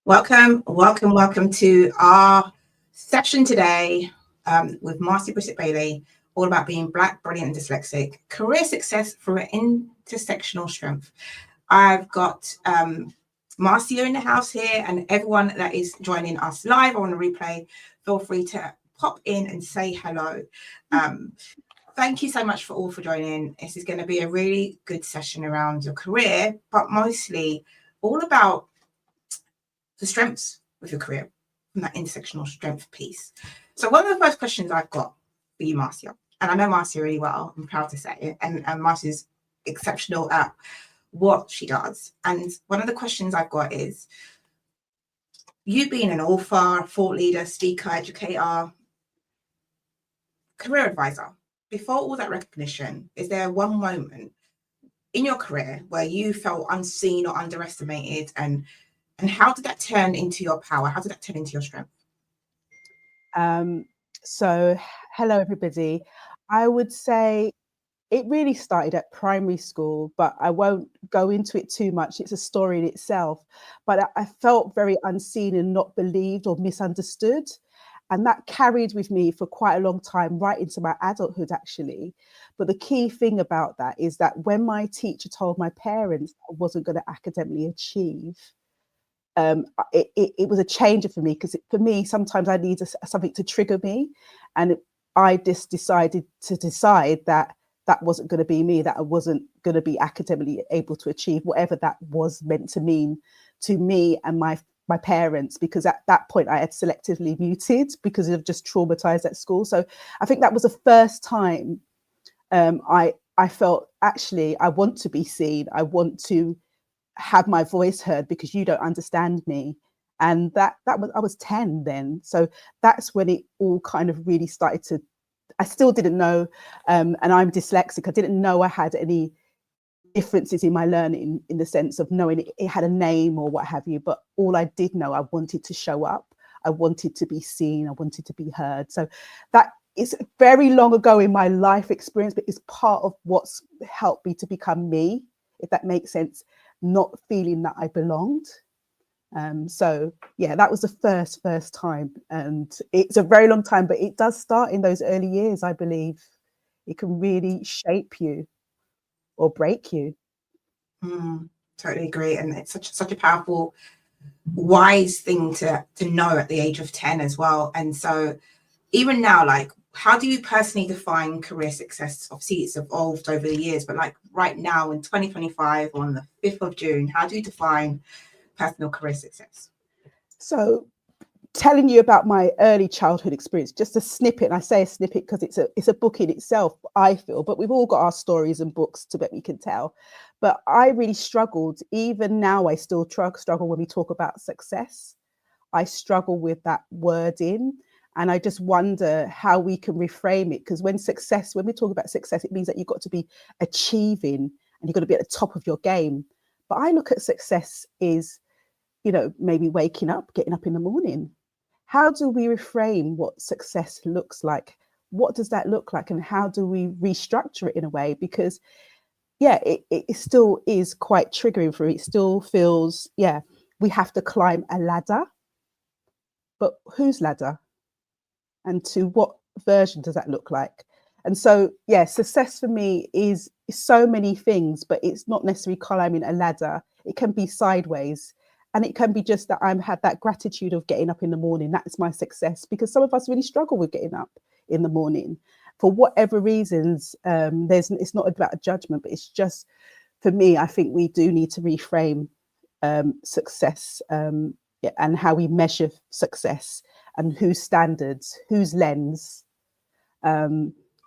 Welcome to our session today with Marcy Bishop Bailey, all about being Black, brilliant, and dyslexic, career success for intersectional strength. I've got Marcia in the house here, and everyone that is joining us live or on the replay, feel free to pop in and say hello. Thank you so much for joining. This is going to be a really good session around your career, but mostly all about the strengths of your career from that intersectional strength piece. So one of the first questions I've got for you, Marcia, and I know Marcia really well, I'm proud to say it, and Marcia's exceptional at what she does. And one of the questions I've got is, you being an author, thought leader, speaker, educator, career advisor, before all that recognition, is there one moment in your career where you felt unseen or underestimated, and how did that turn into your power? How did that turn into your strength? So hello, everybody. I would say it really started at primary school, but I won't go into it too much. It's a story in itself. But I felt very unseen and not believed or misunderstood. And that carried with me for quite a long time, right into my adulthood, actually. But the key thing about that is that when my teacher told my parents I wasn't going to academically achieve, it was a changer for me, because for me, sometimes I need something to trigger me. And I just decided that that wasn't going to be me, that I wasn't going to be academically able to achieve whatever that was meant to mean to me and my parents, because at that point I had selectively muted because of just traumatized at school. So I think that was the first time I felt, actually, I want to be seen. I want to have my voice heard because you don't understand me. And that was, I was 10 then. So that's when it all kind of really started to, I still didn't know, and I'm dyslexic. I didn't know I had any differences in my learning in the sense of knowing it had a name or what have you. But all I did know, I wanted to show up. I wanted to be seen. I wanted to be heard. So that is very long ago in my life experience, but it's part of what's helped me to become me, if that makes sense. Not feeling that I belonged. So yeah, that was the first time, and it's a very long time, but it does start in those early years. I believe it can really shape you or break you. Totally agree, and it's such a powerful, wise thing to know at the age of 10 as well. And so even now, like, how do you personally define career success? Obviously it's evolved over the years, but like right now in 2025, on the 5th of June, how do you define personal career success? So telling you about my early childhood experience, just a snippet, and I say a snippet because it's a book in itself, I feel, but we've all got our stories and books to bet we can tell. But I really struggled. Even now I still struggle when we talk about success. I struggle with that wording. And I just wonder how we can reframe it, because when we talk about success, it means that you've got to be achieving and you've got to be at the top of your game. But I look at success is, maybe waking up, getting up in the morning. How do we reframe what success looks like? What does that look like? And how do we restructure it in a way? Because, yeah, it still is quite triggering for me. It still feels, we have to climb a ladder. But whose ladder? And to what version does that look like? And so, yeah, success for me is so many things, but it's not necessarily climbing a ladder. It can be sideways. And it can be just that I've had that gratitude of getting up in the morning. That's my success, because some of us really struggle with getting up in the morning for whatever reasons. It's not about a judgment, but it's just, for me, I think we do need to reframe success and how we measure success, and whose standards, whose lens.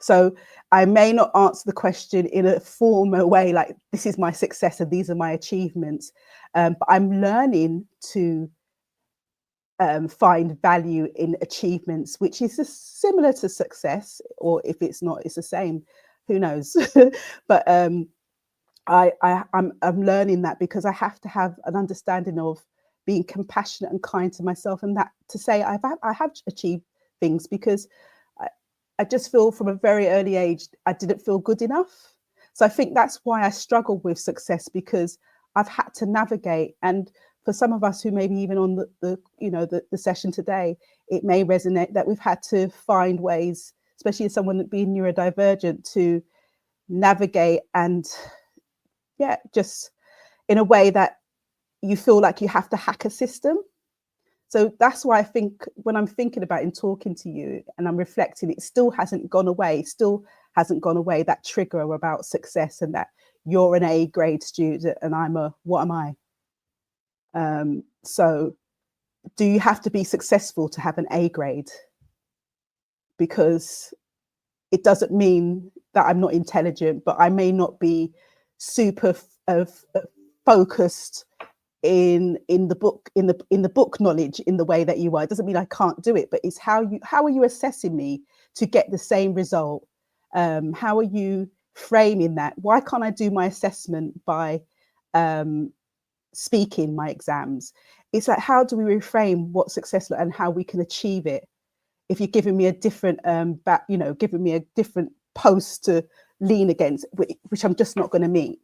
So I may not answer the question in a formal way, like this is my success and these are my achievements, but I'm learning to find value in achievements, which is similar to success, or if it's not, it's the same, who knows. But I'm learning that, because I have to have an understanding of being compassionate and kind to myself, and that to say I have achieved things, because I just feel from a very early age I didn't feel good enough. So I think that's why I struggle with success, because I've had to navigate. And for some of us who maybe even on the session today, it may resonate that we've had to find ways, especially as someone being neurodivergent, to navigate and just in a way that you feel like you have to hack a system. So that's why I think when I'm thinking about and talking to you and I'm reflecting, it still hasn't gone away, that trigger about success and that you're an A grade student and I'm a, what am I? So do you have to be successful to have an A grade? Because it doesn't mean that I'm not intelligent, but I may not be super focused in the book knowledge in the way that you are. It doesn't mean I can't do it, but it's how are you assessing me to get the same result? How are you framing that? Why can't I do my assessment by speaking my exams? It's like, how do we reframe what success and how we can achieve it? If you're giving me a different giving me a different post to lean against, which I'm just not going to meet.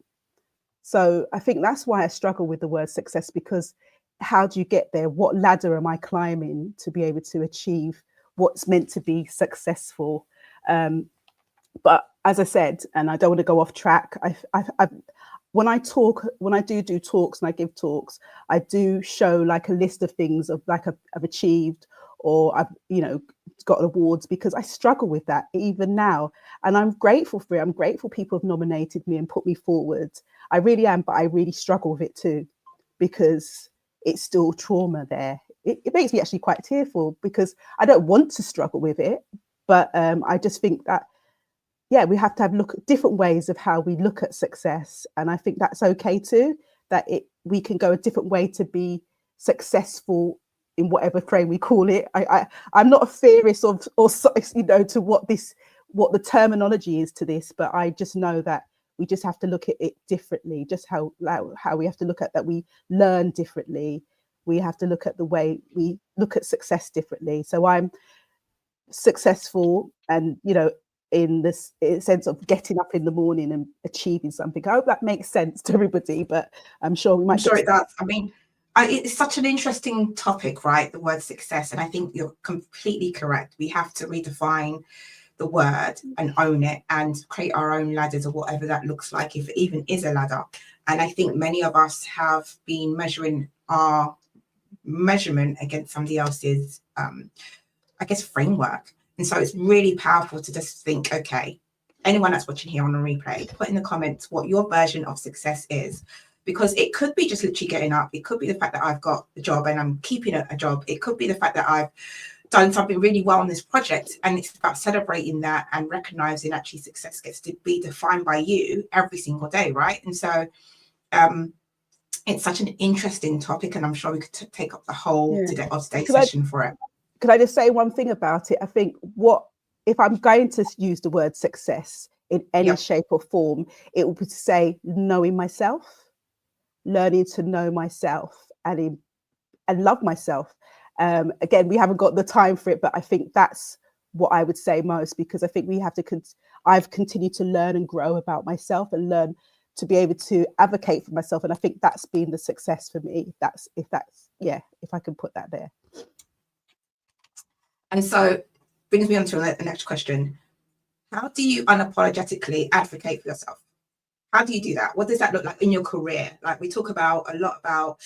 So I think that's why I struggle with the word success, because how do you get there? What ladder am I climbing to be able to achieve what's meant to be successful? But as I said, and I don't want to go off track, when I do talks and I give talks, I do show like a list of things of like I've achieved or I've got awards, because I struggle with that even now, and I'm grateful for it. I'm grateful people have nominated me and put me forward. I really am, but I really struggle with it too, because it's still trauma there. It makes me actually quite tearful, because I don't want to struggle with it, but I just think that we have to have look at different ways of how we look at success, and I think that's okay too. That we can go a different way to be successful in whatever frame we call it. I'm not a theorist or to what the terminology is to this, but I just know that we just have to look at it differently. Just how we have to look at that. We learn differently. We have to look at the way we look at success differently. So I'm successful, and in this sense of getting up in the morning and achieving something. I hope that makes sense to everybody, but I'm sure we might. I'm sure it does. I mean, it's such an interesting topic, right? The word success. And I think you're completely correct. We have to redefine the word and own it and create our own ladders, or whatever that looks like, if it even is a ladder. And I think many of us have been measuring our measurement against somebody else's, framework. And so it's really powerful to just think, okay, anyone that's watching here on a replay, put in the comments what your version of success is. Because it could be just literally getting up. It could be the fact that I've got a job and I'm keeping a job. It could be the fact that I've done something really well on this project, and it's about celebrating that and recognizing actually success gets to be defined by you every single day, right? And so it's such an interesting topic, and I'm sure we could take up the whole today's session for it. Could I just say one thing about it? I think if I'm going to use the word success in any shape or form, it would be to say knowing myself, learning to know myself and love myself. Again, we haven't got the time for it, but I think that's what I would say most, because I think we have to. I've continued to learn and grow about myself and learn to be able to advocate for myself, and I think that's been the success for me. If I can put that there. And so brings me on to the next question. How do you unapologetically advocate for yourself? How do you do that? What does that look like in your career? Like, we talk a lot about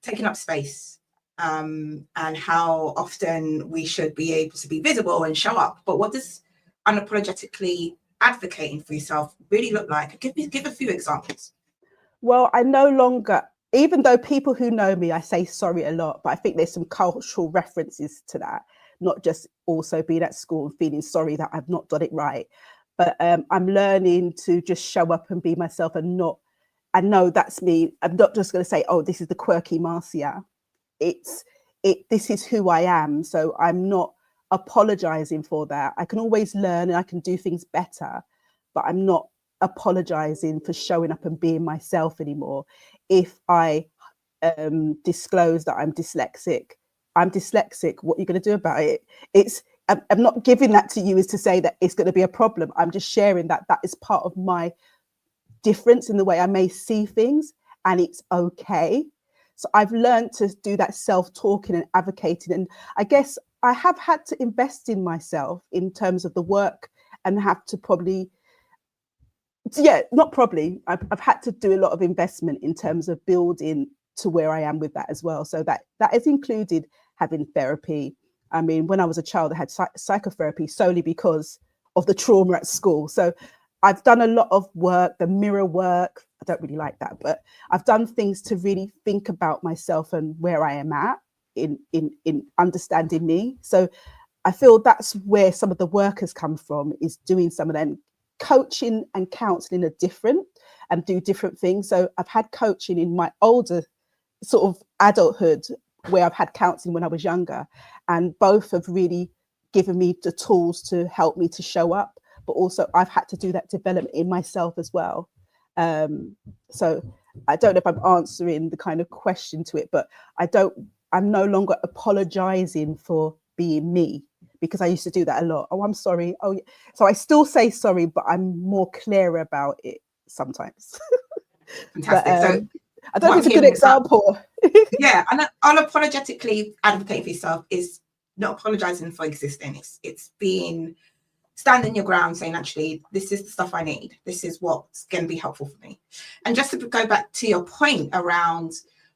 taking up space and how often we should be able to be visible and show up. But what does unapologetically advocating for yourself really look like? Give a few examples. Well, I no longer, even though people who know me, I say sorry a lot, but I think there's some cultural references to that, not just also being at school and feeling sorry that I've not done it right. But I'm learning to just show up and be myself, and I know that's me. I'm not just going to say, oh, this is the quirky Marcia. This is who I am. So I'm not apologizing for that. I can always learn and I can do things better, but I'm not apologizing for showing up and being myself anymore. If I disclose that I'm dyslexic, what are you going to do about it? I'm not giving that to you as to say that it's going to be a problem. I'm just sharing that is part of my difference in the way I may see things, and it's okay. So I've learned to do that self-talking and advocating. And I guess I have had to invest in myself in terms of the work, and have to probably, I've had to do a lot of investment in terms of building to where I am with that as well. So that has included having therapy. I mean, when I was a child, I had psychotherapy solely because of the trauma at school. So I've done a lot of work, the mirror work. I don't really like that, but I've done things to really think about myself and where I am at in understanding me. So I feel that's where some of the work has come from, is doing some of them. Coaching and counselling are different and do different things. So I've had coaching in my older sort of adulthood, where I've had counselling when I was younger, and both have really given me the tools to help me to show up, but also I've had to do that development in myself as well. So I don't know if I'm answering the kind of question to it, but I'm no longer apologizing for being me, because I used to do that a lot. Oh, I'm sorry. Oh, yeah. So I still say sorry, but I'm more clear about it sometimes. Fantastic. But, So I don't know if it's a good example. Yeah, and unapologetically advocating for yourself is not apologizing for existing. It's being, standing your ground, saying, actually, this is the stuff I need. This is what's going to be helpful for me. And just to go back to your point around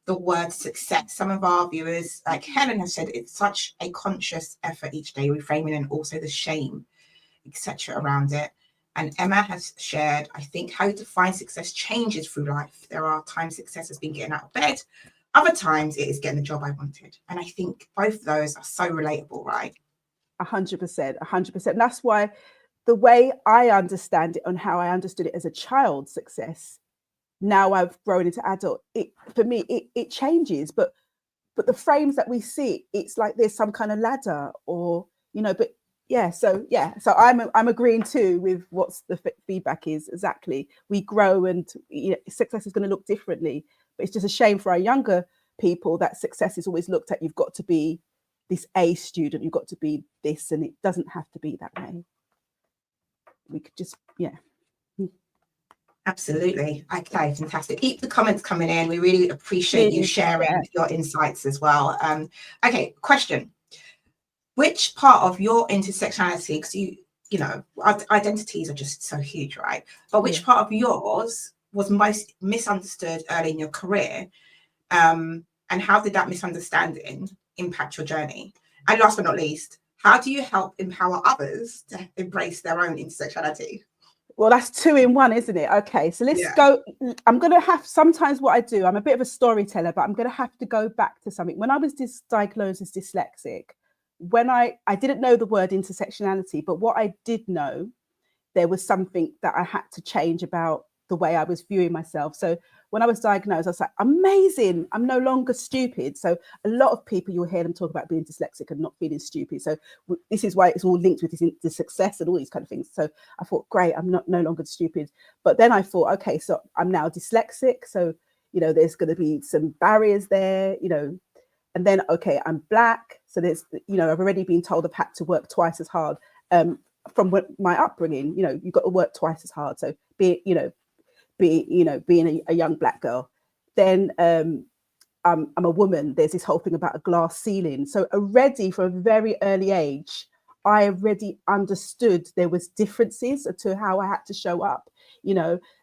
the word success, some of our viewers, like Helen has said, it's such a conscious effort each day, reframing, and also the shame, etc. around it. And Emma has shared, I think, how you define success changes through life. There are times success has been getting out of bed. Other times it is getting the job I wanted. And I think both of those are so relatable, right? 100%, 100%. That's why the way I understand it and how I understood it as a child success, now I've grown into adult, for me, it changes. But the frames that we see, it's like there's some kind of ladder, or, but so I'm agreeing too with what's the feedback is. Exactly, we grow, and success is going to look differently. But it's just a shame for our younger people that success is always looked at, you've got to be this A student, you've got to be this, and it doesn't have to be that way. We could just Absolutely. Okay, fantastic. Keep the comments coming in. We really appreciate you sharing your insights as well. Okay, question. Which part of your intersectionality, because identities are just so huge, right? But which part of yours was most misunderstood early in your career? And how did that misunderstanding impact your journey? And last but not least, how do you help empower others to embrace their own intersectionality? Well, that's 2 in 1, isn't it? Okay, so let's go. I'm going to have, sometimes what I do, I'm a bit of a storyteller, but I'm going to have to go back to something. When I was diagnosed as dyslexic, when I didn't know the word intersectionality, but what I did know, there was something that I had to change about the way I was viewing myself. So when I was diagnosed, I was like, amazing, I'm no longer stupid. So a lot of people, you'll hear them talk about being dyslexic and not feeling stupid. So this is why it's all linked with the success and all these kind of things. So I thought, great, I'm no longer stupid. But then I thought, okay, so I'm now dyslexic. So, there's going to be some barriers there, and then, okay, I'm Black. So there's, I've already been told I've had to work twice as hard from my upbringing. You've got to work twice as hard. So being a young Black girl, then I'm a woman. There's this whole thing about a glass ceiling. So already from a very early age, I already understood there was differences to how I had to show up.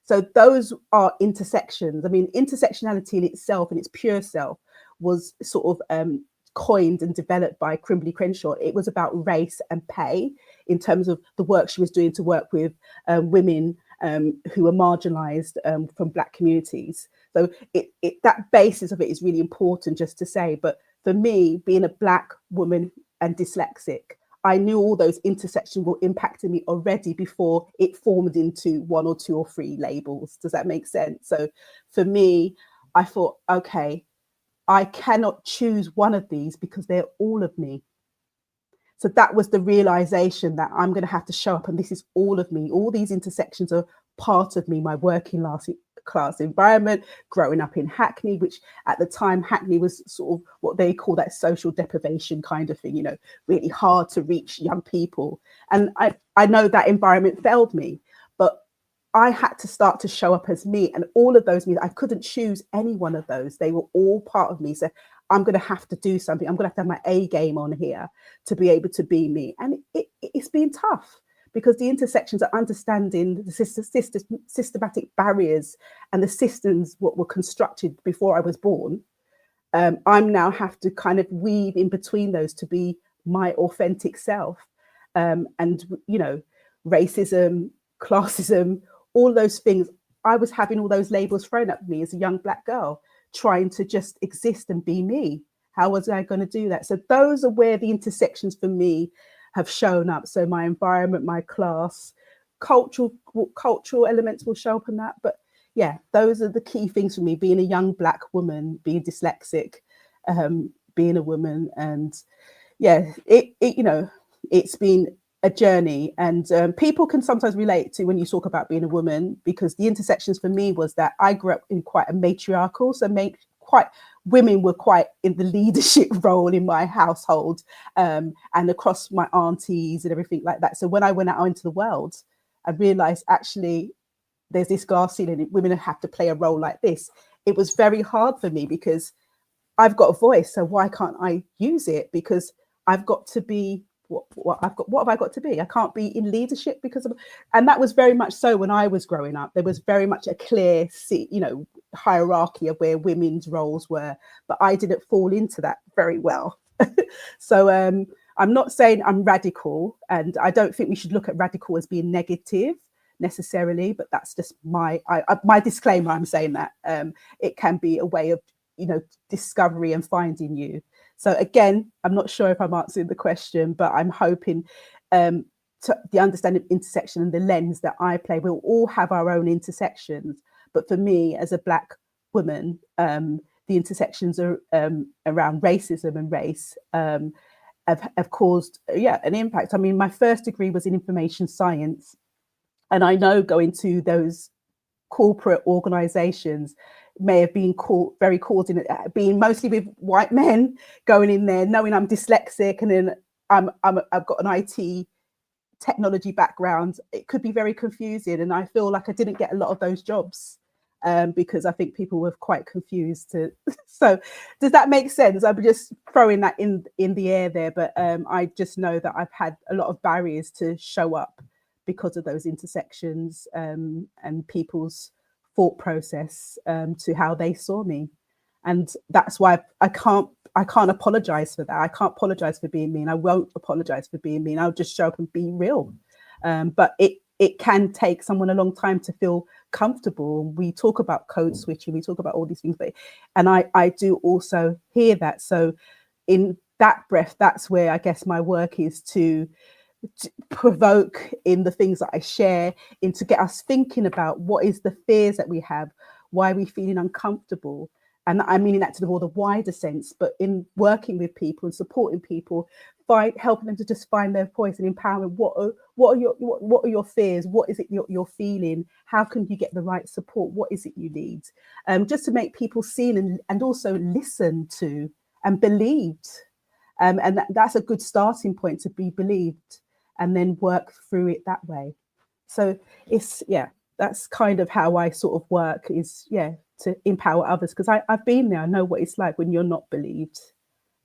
So those are intersections. I mean, intersectionality in itself, in its pure self, was sort of coined and developed by Kimberly Crenshaw. It was about race and pay in terms of the work she was doing to work with women who are marginalized from Black communities. So that basis of it is really important just to say. But for me, being a Black woman and dyslexic, I knew all those intersections were impacting me already before it formed into 1 or 2 or 3 labels. Does that make sense? So for me, I thought, okay, I cannot choose one of these because they're all of me. So that was the realization that I'm going to have to show up, and this is all of me. All these intersections are part of me, my working class environment, growing up in Hackney, which at the time, Hackney was sort of what they call that social deprivation kind of thing, really hard to reach young people. And I know that environment failed me, but I had to start to show up as me, and all of those means I couldn't choose any one of those. They were all part of me. So I'm going to have to do something. I'm going to have my A game on here to be able to be me. And it's been tough, because the intersections are understanding the systematic barriers and the systems what were constructed before I was born. I'm now have to kind of weave in between those to be my authentic self. And, you know, racism, classism, all those things. I was having all those labels thrown at me as a young Black girl, trying to just exist and be me. How was I going to do that? So those are where the intersections for me have shown up. So my environment, my class, cultural elements will show up in that. But yeah, those are the key things for me, being a young Black woman, being dyslexic, being a woman. And yeah, you know, it's been a journey, and people can sometimes relate to when you talk about being a woman, because the intersections for me was that I grew up in quite a matriarchal, so women were quite in the leadership role in my household, and across my aunties and everything like that. So when I went out into the world, I realized actually there's this glass ceiling, women have to play a role like this. It was very hard for me, because I've got a voice, so why can't I use it? Because I've got to be what have I got to be? I can't be in leadership because of, and that was very much so when I was growing up. There was very much a clear, you know, hierarchy of where women's roles were, but I didn't fall into that very well. So I'm not saying I'm radical, and I don't think we should look at radical as being negative necessarily, but that's just my disclaimer. I'm saying that it can be a way of, you know, discovery and finding you. So again, I'm not sure if I'm answering the question, but I'm hoping to the understanding of intersection and the lens that I play. We'll all have our own intersections, but for me as a Black woman, the intersections are around racism and race have caused an impact. I mean, my first degree was in information science, and I know going to those corporate organizations may have been very coordinated, being mostly with white men, going in there knowing I'm dyslexic, and then I've got an IT technology background. It could be very confusing, and I feel like I didn't get a lot of those jobs because I think people were quite confused. So does that make sense? I'm just throwing that in the air there, but I just know that I've had a lot of barriers to show up because of those intersections and people's thought process to how they saw me. And that's why I can't apologize for that. I can't apologize for being mean. I won't apologize for being mean. I'll just show up and be real. But it can take someone a long time to feel comfortable. We talk about code switching, we talk about all these things, and I do also hear that. So in that breath, that's where I guess my work is to provoke in the things that I share, in to get us thinking about what is the fears that we have, why are we feeling uncomfortable. And I mean that to the more the wider sense, but in working with people and supporting people, helping them to just find their voice and empowerment. What are your fears? What is it you're feeling? How can you get the right support? What is it you need? Just to make people seen and also listened to and believed. And that's a good starting point, to be believed and then work through it that way. So that's kind of how I sort of work, is to empower others, because I've been there. I know what it's like when you're not believed,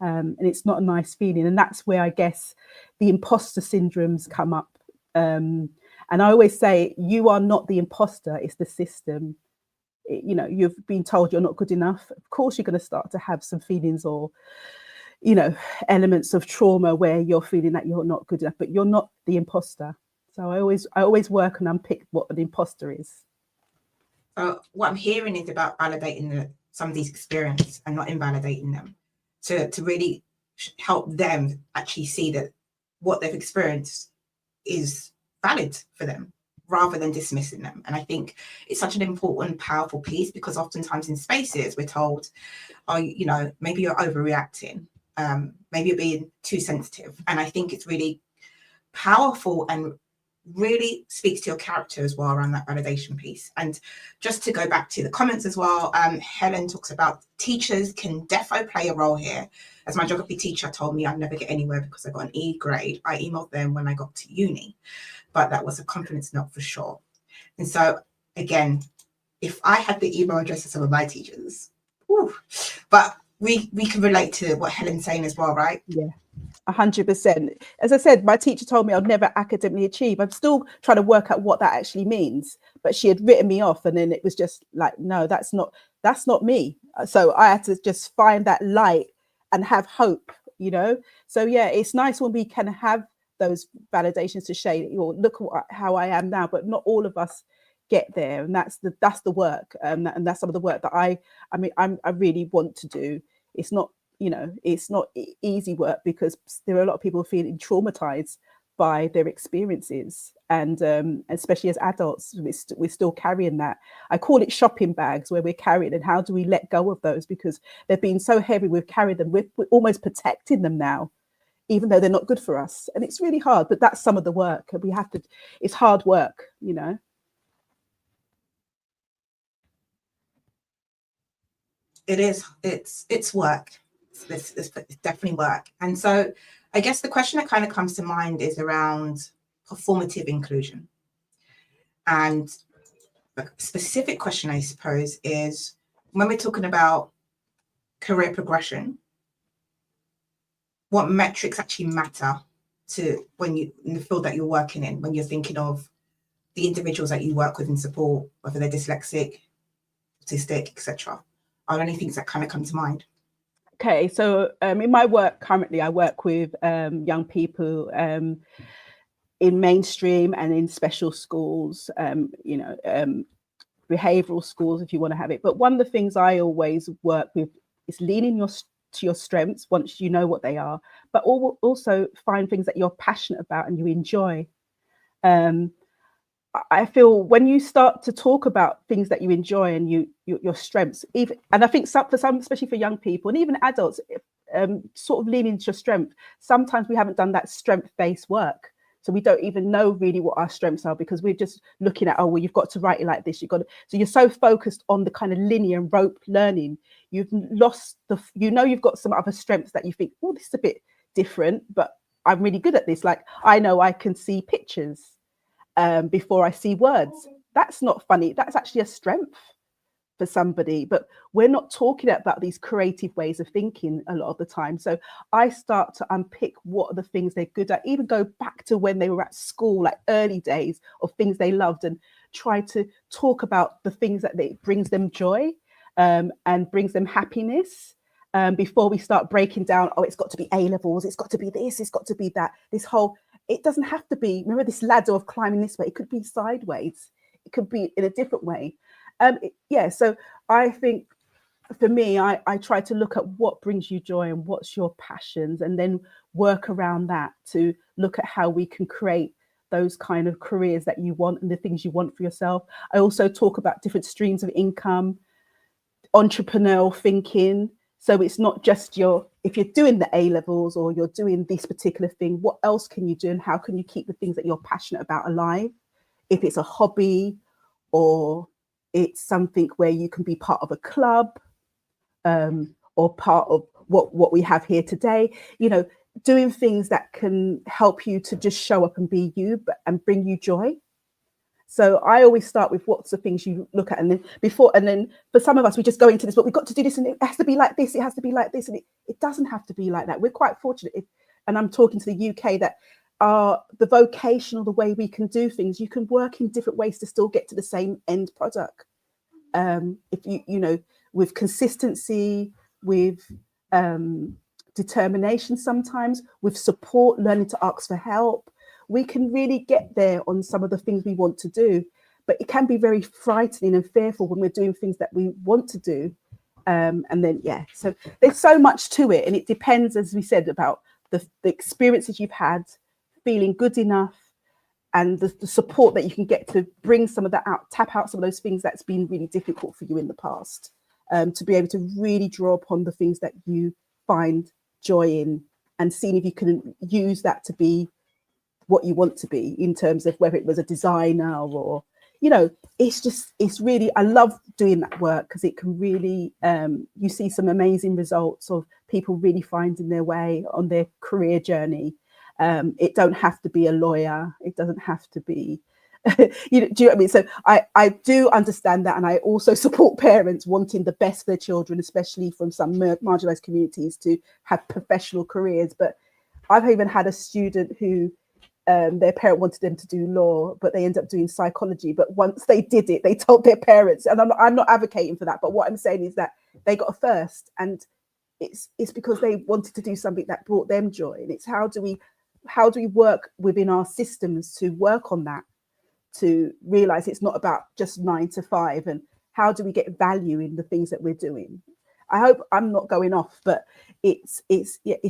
and it's not a nice feeling. And that's where I guess the imposter syndromes come up. And I always say, you are not the imposter, it's the system. You know, you've been told you're not good enough. Of course, you're going to start to have some feelings or, you know, elements of trauma where you're feeling that you're not good enough, but you're not the imposter. So I always work and unpick what an imposter is. What I'm hearing is about validating somebody's experience and not invalidating them, to really help them actually see that what they've experienced is valid for them, rather than dismissing them. And I think it's such an important, powerful piece, because oftentimes in spaces we're told, oh, you know, maybe you're overreacting, maybe you're being too sensitive. And I think it's really powerful and really speaks to your character as well around that validation piece. And just to go back to the comments as well, Helen talks about teachers can defo play a role here. As my geography teacher told me I'd never get anywhere because I got an E grade, I emailed them when I got to uni, but that was a confidence note for sure. And so, again, if I had the email address of some of my teachers, whew, but we can relate to what Helen's saying as well, right? Yeah. 100%. As I said, my teacher told me I'd never academically achieve. I'm still trying to work out what that actually means. But she had written me off, and then it was just like, no, that's not me. So I had to just find that light and have hope, you know. So yeah, it's nice when we can have those validations to say, you know, look how I am now. But not all of us get there, and that's the work, and that's some of the work that I really want to do. It's not, you know, it's not easy work, because there are a lot of people feeling traumatized by their experiences, and especially as adults, we're still carrying that. I call it shopping bags, where we're carrying, and how do we let go of those, because they've been so heavy, we've carried them, we're almost protecting them now, even though they're not good for us. And it's really hard, but that's some of the work. We have to, it's hard work, you know. It is, it's work. It's definitely work. And so I guess the question that kind of comes to mind is around performative inclusion. And a specific question, I suppose, is when we're talking about career progression, what metrics actually matter to when you, in the field that you're working in, when you're thinking of the individuals that you work with and support, whether they're dyslexic, autistic, etc. Are there any things that kind of come to mind? Okay, so in my work currently, I work with young people in mainstream and in special schools, behavioral schools, if you want to have it. But one of the things I always work with is leaning to your strengths once you know what they are, but also find things that you're passionate about and you enjoy. I feel when you start to talk about things that you enjoy and your strengths, even, and I think for some, especially for young people and even adults, sort of leaning into your strength. Sometimes we haven't done that strength-based work, so we don't even know really what our strengths are, because we're just looking at, oh well, you've got to write it like this. You've got to, so you're so focused on the kind of linear and rote learning, you've lost you've got some other strengths that you think, oh, this is a bit different, but I'm really good at this. Like I know I can see pictures before I see words. That's not funny. That's actually a strength for somebody, but we're not talking about these creative ways of thinking a lot of the time. So I start to unpick what are the things they're good at, even go back to when they were at school, like early days of things they loved, and try to talk about the things that brings them joy and brings them happiness. Before we start breaking down, oh, it's got to be A levels, it's got to be this, it's got to be that. This whole, it doesn't have to be, remember this ladder of climbing this way, it could be sideways, it could be in a different way. So I think for me, I try to look at what brings you joy and what's your passions, and then work around that to look at how we can create those kind of careers that you want and the things you want for yourself. I also talk about different streams of income, entrepreneurial thinking. So it's not just if you're doing the A levels or you're doing this particular thing, what else can you do and how can you keep the things that you're passionate about alive? If it's a hobby or it's something where you can be part of a club or part of what we have here today, doing things that can help you to just show up and be you and bring you joy. So I always start with what's the things you look at, and then for some of us, we just go into this, but we've got to do this, and it has to be like this, it has to be like this, and it doesn't have to be like that. We're quite fortunate, and I'm talking to the UK, that the vocational, the way we can do things, you can work in different ways to still get to the same end product. If with consistency, with determination, sometimes with support, learning to ask for help, we can really get there on some of the things we want to do. But it can be very frightening and fearful when we're doing things that we want to do. So there's so much to it. And it depends, as we said, about the experiences you've had, feeling good enough, and the support that you can get to bring some of that out, tap out some of those things that's been really difficult for you in the past, to be able to really draw upon the things that you find joy in, and seeing if you can use that to be what you want to be, in terms of whether it was a designer or, it's really, I love doing that work, because it can really, you see some amazing results of people really finding their way on their career journey. It don't have to be a lawyer. It doesn't have to be You know, do you know what I mean? So I do understand that, and I also support parents wanting the best for their children, especially from some marginalized communities, to have professional careers. But I've even had a student who their parent wanted them to do law, but they ended up doing psychology. But once they did it, they told their parents, and I'm not advocating for that, but what I'm saying is that they got a first, and it's because they wanted to do something that brought them joy. And it's how do we work within our systems to work on that, to realize it's not about just 9 to 5, and how do we get value in the things that we're doing. I hope I'm not going off, but it's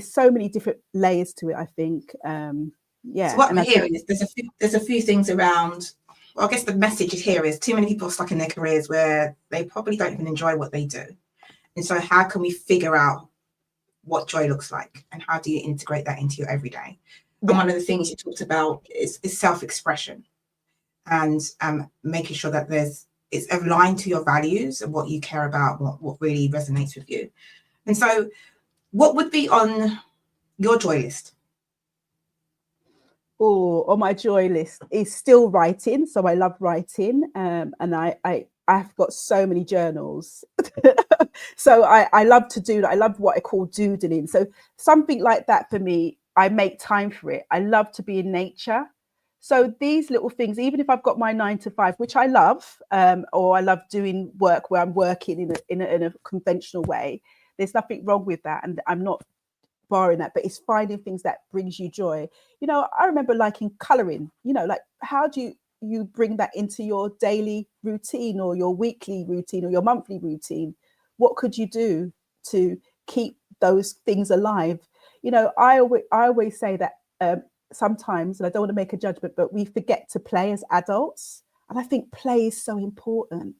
so many different layers to it, I think. So what we're hearing is there's a few things around. Well, I guess the message here is too many people are stuck in their careers where they probably don't even enjoy what they do. And so how can we figure out what joy looks like, and how do you integrate that into your everyday? And one of the things you talked about is self-expression, and making sure that it's aligned to your values and what you care about, what really resonates with you. And so what would be on your joy list? Oh, on my joy list is still writing. So I love writing, and I've got so many journals. So I love to do that. I love what I call doodling. So something like that for me, I make time for it. I love to be in nature. So these little things, even if I've got my 9 to 5, which I love, or I love doing work where I'm working in a conventional way, there's nothing wrong with that, and I'm not barring that, but it's finding things that brings you joy. You know, I remember liking coloring. You know, like how do you bring that into your daily routine, or your weekly routine, or your monthly routine? What could you do to keep those things alive? You know, I always say that sometimes, and I don't want to make a judgment, but we forget to play as adults, and I think play is so important.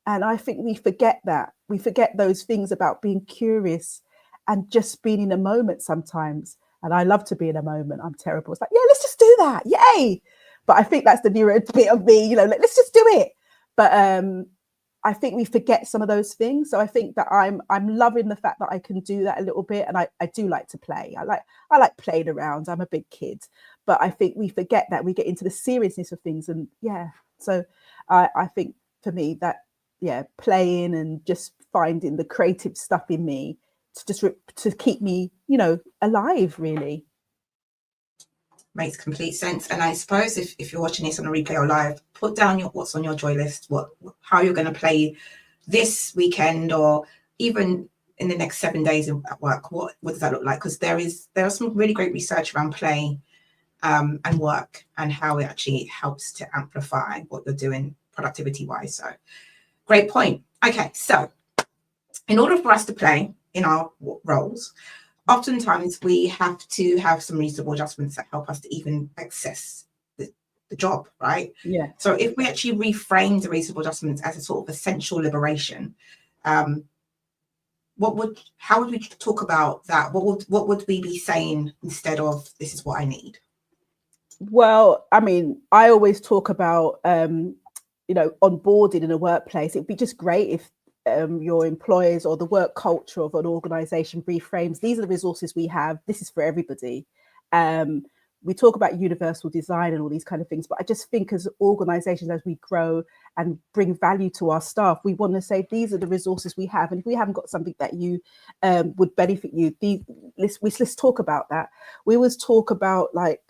And I think we forget that. We forget those things about being curious and just being in a moment sometimes. And I love to be in a moment. I'm terrible. It's like, yeah, let's just do that. Yay. But I think that's the neuro bit of me, you know, let's just do it. But I think we forget some of those things. So I think that I'm loving the fact that I can do that a little bit. And I do like to play. I like playing around. I'm a big kid. But I think we forget that. We get into the seriousness of things. And yeah, so I think for me that, yeah, playing and just finding the creative stuff in me to keep me, you know, alive, really. Makes complete sense. And I suppose if you're watching this on a replay or live, put down what's on your joy list, how you're going to play this weekend, or even in the next 7 days at work. What does that look like? Because there are some really great research around play and work, and how it actually helps to amplify what you're doing productivity wise. So great point. Okay, so in order for us to play in our roles, oftentimes we have to have some reasonable adjustments that help us to even access the job, right? Yeah. So if we actually reframe the reasonable adjustments as a sort of essential liberation, how would we talk about that? What would we be saying instead of this is what I need? Well, I mean, I always talk about you know, onboarding in a workplace. It'd be just great if your employers or the work culture of an organization reframes, these are the resources we have, this is for everybody. We talk about universal design and all these kind of things, but I just think as organizations, as we grow and bring value to our staff, we want to say these are the resources we have, and if we haven't got something that you would benefit you, let's talk about that. We always talk about like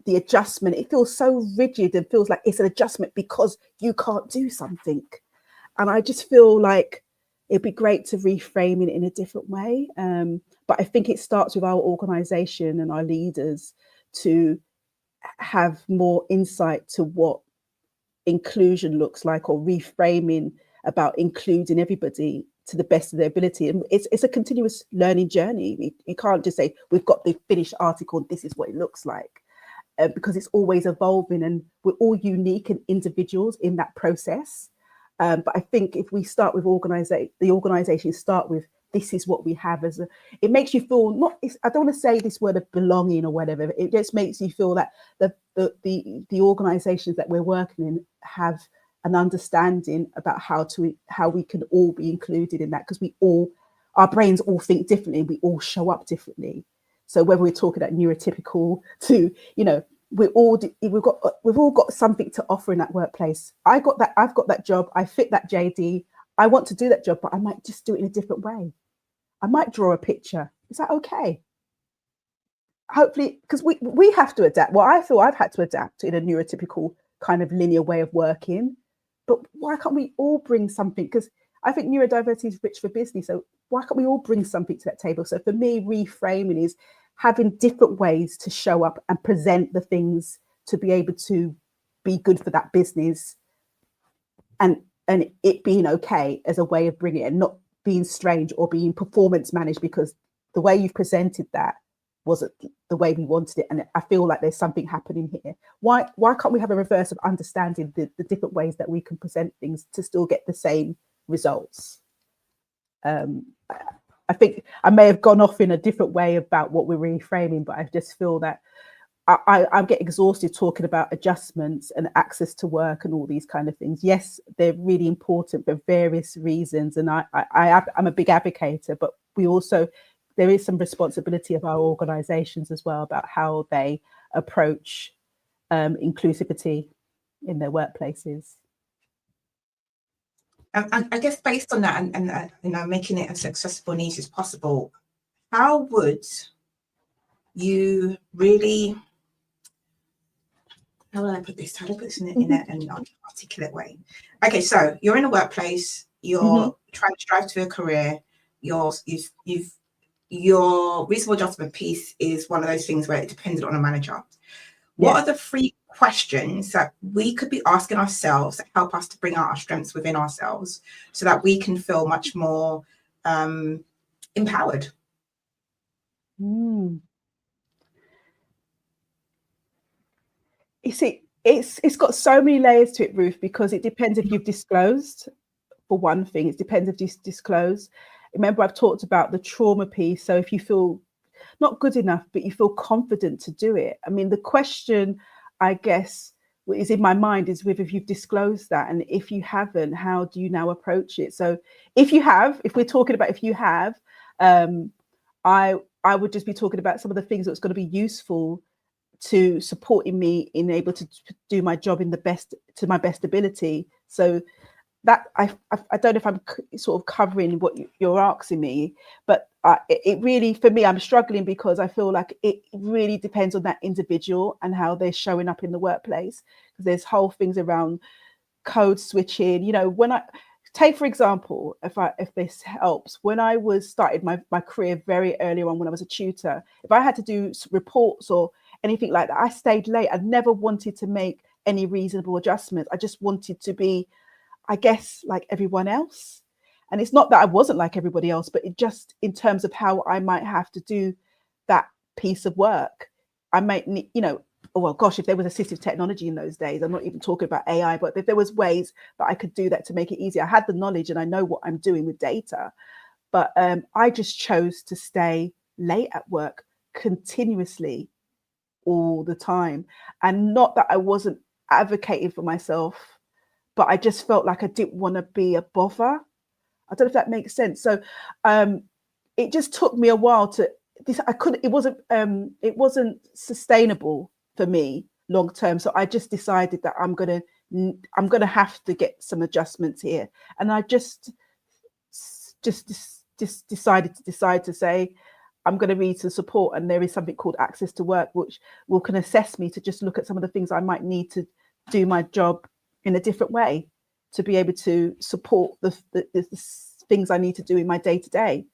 the adjustment. It feels so rigid and feels like it's an adjustment because you can't do something. And I just feel like it'd be great to reframe it in a different way. But I think it starts with our organization and our leaders to have more insight to what inclusion looks like, or reframing about including everybody to the best of their ability. And it's a continuous learning journey. You can't just say, we've got the finished article, this is what it looks like. Because it's always evolving, and we're all unique and individuals in that process. But I think if we start with the organization start with this is what we have it makes you feel I don't want to say this word of belonging or whatever. It just makes you feel that the organizations that we're working in have an understanding about how we can all be included in that, because our brains all think differently, and we all show up differently. So whether we're talking about neurotypical to, you know, we've all got something to offer in that workplace. I've got that job, I fit that JD, I want to do that job, but I might just do it in a different way. I might draw a picture. Is that okay? Hopefully, because we have to adapt. Well, I feel I've had to adapt in a neurotypical kind of linear way of working, but why can't we all bring something? Because I think neurodiversity is rich for business, so why can't we all bring something to that table? So for me, reframing is having different ways to show up and present the things to be able to be good for that business, and it being okay as a way of bringing it, and not being strange or being performance managed because the way you've presented that wasn't the way we wanted it. And I feel like there's something happening here. Why can't we have a reverse of understanding the different ways that we can present things to still get the same results? I think I may have gone off in a different way about what we're reframing, but I just feel that I get exhausted talking about adjustments and access to work and all these kind of things. Yes, they're really important for various reasons, and I'm a big advocate, but there is some responsibility of our organisations as well about how they approach inclusivity in their workplaces. I guess based on that and making it as accessible and easy as possible, how would you really, how do I put this in an articulate way? Okay, so you're in a workplace, you're trying to strive to a career, your reasonable adjustment piece is one of those things where it depended on a manager. What are the 3 questions that we could be asking ourselves that help us to bring out our strengths within ourselves so that we can feel much more empowered? You see, it's got so many layers to it, Ruth, because it depends if you've disclosed. For one thing, it depends if you disclose. Remember, I've talked about the trauma piece. So if you feel not good enough, but you feel confident to do it. I mean, the question, I guess, is in my mind is whether you've disclosed that. And if you haven't, how do you now approach it? So if you have, if we're talking about if you have, I would just be talking about some of the things that's going to be useful to supporting me in able to do my job to my best ability. So that I don't know if I'm sort of covering what you're asking me, but it really, for me, I'm struggling because I feel like it really depends on that individual and how they're showing up in the workplace. Because there's whole things around code switching. You know, when I take, for example, if this helps, when I started my career very early on, when I was a tutor, if I had to do reports or anything like that, I stayed late. I never wanted to make any reasonable adjustments. I just wanted to be, I guess, like everyone else. And it's not that I wasn't like everybody else, but it just in terms of how I might have to do that piece of work, I might need, well, gosh, if there was assistive technology in those days, I'm not even talking about AI, but if there was ways that I could do that to make it easier, I had the knowledge and I know what I'm doing with data. But I just chose to stay late at work continuously all the time. And not that I wasn't advocating for myself, but I just felt like I didn't want to be a bother. I don't know if that makes sense. So it just took me a while it wasn't sustainable for me long term. So I just decided that I'm gonna have to get some adjustments here. And I just decided to say, I'm going to read some support, and there is something called Access to Work, which can assess me to just look at some of the things I might need to do my job in a different way to be able to support the things I need to do in my day to day.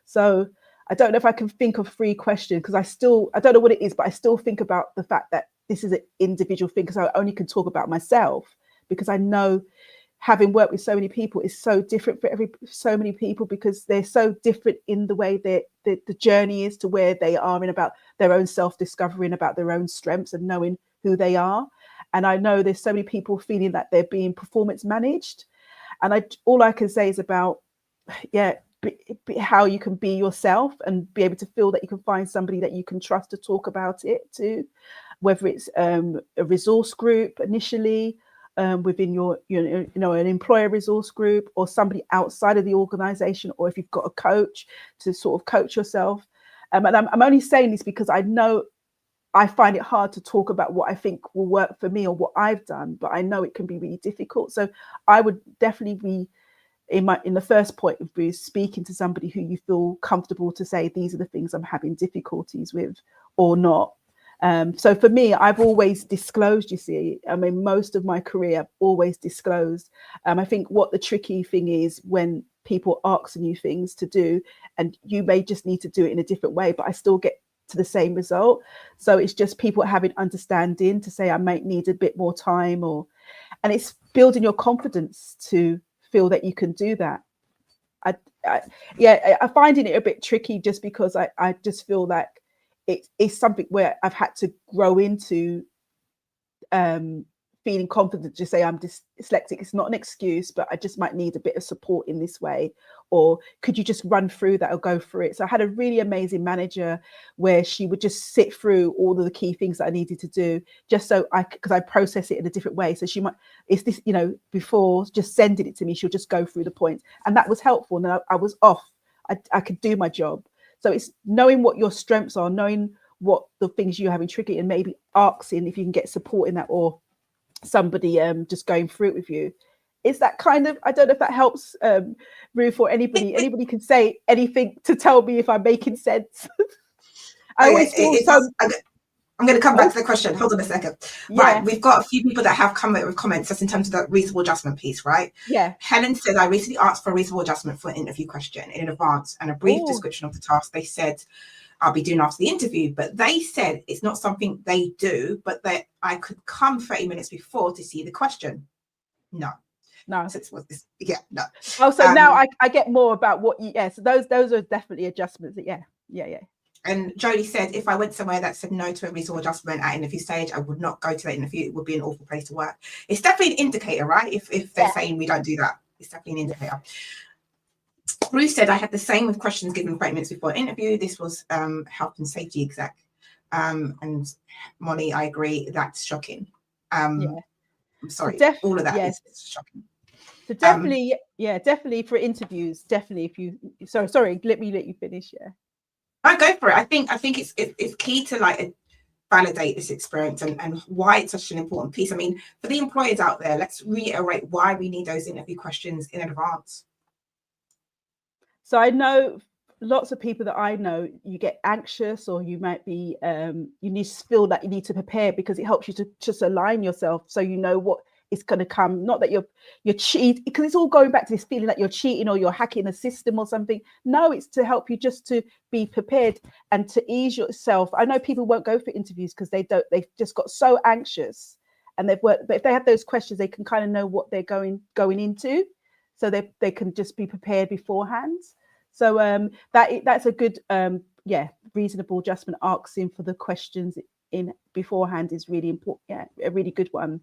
So I don't know if I can think of 3 questions because I don't know what it is, but I still think about the fact that this is an individual thing because I only can talk about myself, because I know having worked with so many people is so different for so many people, because they're so different in the way that the journey is to where they are in about their own self-discovery and about their own strengths and knowing who they are. And I know there's so many people feeling that they're being performance managed. And all I can say is about, how you can be yourself and be able to feel that you can find somebody that you can trust to talk about it to, whether it's a resource group initially, within your an employer resource group, or somebody outside of the organization, or if you've got a coach to sort of coach yourself. And I'm only saying this because I know I find it hard to talk about what I think will work for me or what I've done, but I know it can be really difficult. So I would definitely be in the first point of view, speaking to somebody who you feel comfortable to say, these are the things I'm having difficulties with or not. So for me, I've always disclosed, you see, I mean, most of my career, I've always disclosed. I think what the tricky thing is when people asking you things to do, and you may just need to do it in a different way, but I still get to the same result. So it's just people having understanding to say, I might need a bit more time, and it's building your confidence to feel that you can do that. I finding it a bit tricky just because I just feel like it's something where I've had to grow into feeling confident to say I'm dyslexic. It's not an excuse, but I just might need a bit of support in this way. Or could you just run through that or go through it? So I had a really amazing manager where she would just sit through all of the key things that I needed to do, just so because I process it in a different way. So she might, it's this, before just sending it to me, she'll just go through the points. And that was helpful. And I was off. I could do my job. So it's knowing what your strengths are, knowing what the things you're having tricky, and maybe asking if you can get support in that, or somebody just going through it with you. Is that kind of, I don't know if that helps, Ruth, or anybody can say anything to tell me if I'm making sense. I always feel so. I'm going to come back to the question. Hold on a second. Yeah. Right, we've got a few people that have come with comments just in terms of the reasonable adjustment piece, right? Yeah. Helen said, I recently asked for a reasonable adjustment for an interview question in advance and a brief description of the task they said I'll be doing after the interview, but they said it's not something they do, but that I could come 30 minutes before to see the question. No. No. No. Oh, so now I get more about what you, so those are definitely adjustments. Yeah. And Jodie said, if I went somewhere that said no to a reasonable adjustment at interview stage, I would not go to that interview. It would be an awful place to work. It's definitely an indicator, right? If they're saying we don't do that, it's definitely an indicator. Bruce said, I had the same with questions given 30 minutes before interview. This was health and safety exec. And Molly, I agree, that's shocking. I'm sorry, so all of that is shocking. So definitely for interviews, definitely if you, sorry, let you finish. Yeah. I go for it. I think it's key to like validate this experience and why it's such an important piece. I mean, for the employers out there, let's reiterate why we need those interview questions in advance. So I know lots of people that I know, you get anxious, or you might be, you need to feel that you need to prepare because it helps you to just align yourself so you know what is going to come. Not that you're cheating, because it's all going back to this feeling that you're cheating or you're hacking the system or something. No, it's to help you just to be prepared and to ease yourself. I know people won't go for interviews because they've just got so anxious and they've worked, but if they have those questions, they can kind of know what they're going into, so they can just be prepared beforehand. So that's a good reasonable adjustment. Asking for the questions in beforehand is really important. Yeah, a really good one.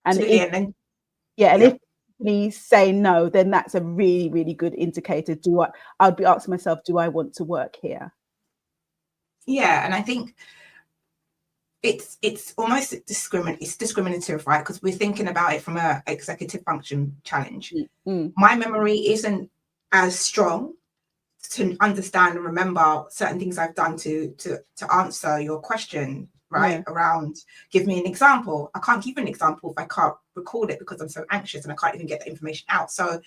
And if he's saying no, then that's a really, really good indicator. I'd be asking myself, do I want to work here? Yeah, and I think it's almost discriminative, right? Because we're thinking about it from a executive function challenge. My memory isn't as strong to understand and remember certain things I've done to answer your question, right? Around, give me an example. I can't give an example if I can't record it because I'm so anxious and I can't even get the information out. So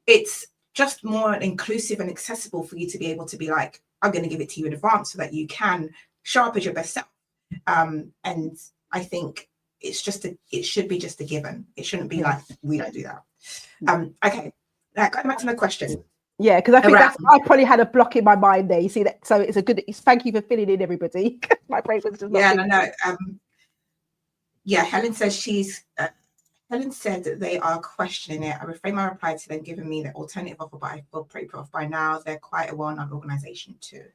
it's just more inclusive and accessible for you to be able to be like, I'm going to give it to you in advance so that you can show up as your best self. And I think it should be just a given. It shouldn't be like, we don't do that. Okay, now going back to the question. Yeah, because I think I probably had a block in my mind there. You see that? So it's a good. Thank you for filling in, everybody. My brain was just Helen says Helen said that they are questioning it. I refrain my reply to them giving me the alternative offer, but I feel pretty put off by now. They're quite a well-known organisation too.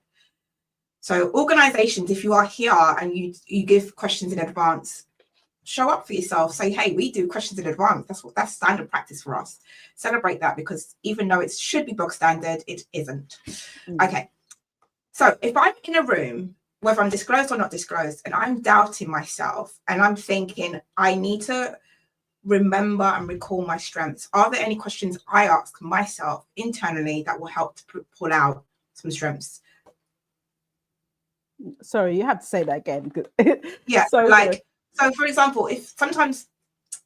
So organisations, if you are here and you give questions in advance, show up for yourself. Say, hey, we do questions in advance. That's standard practice for us. Celebrate that, because even though it should be bog standard, it isn't. Okay. So if I'm in a room, whether I'm disclosed or not disclosed, and I'm doubting myself and I'm thinking I need to remember and recall my strengths, are there any questions I ask myself internally that will help to pull out some strengths? Sorry, you have to say that again. Yeah, So like, so for example, if sometimes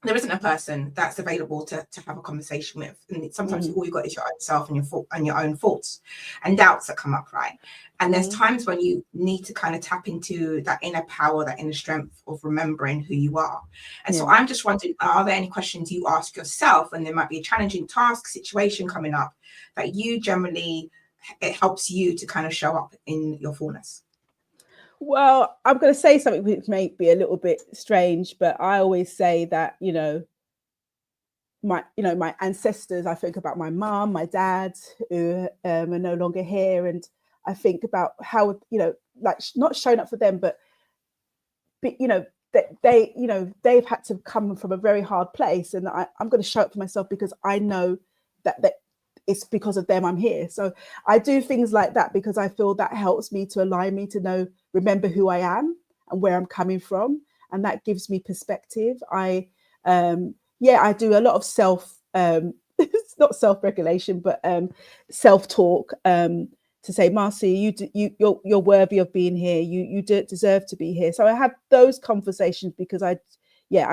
there isn't a person that's available to have a conversation with, and sometimes all you got is your own self and your own thoughts and doubts that come up, right? And there's times when you need to kind of tap into that inner power, that inner strength of remembering who you are. And so I'm just wondering, are there any questions you ask yourself when there might be a challenging task situation coming up that you generally, it helps you to kind of show up in your fullness? Well, I'm going to say something which may be a little bit strange, but I always say that, my ancestors, I think about my mom, my dad, who are no longer here. And I think about how, like not showing up for them, but that they've had to come from a very hard place. And I'm going to show up for myself because I know that it's because of them I'm here. So I do things like that because I feel that helps me to align me to remember who I am and where I'm coming from. And that gives me perspective. I do a lot of it's not self-regulation, but self-talk to say, Marcy, you're worthy of being here. You deserve to be here. So I have those conversations because I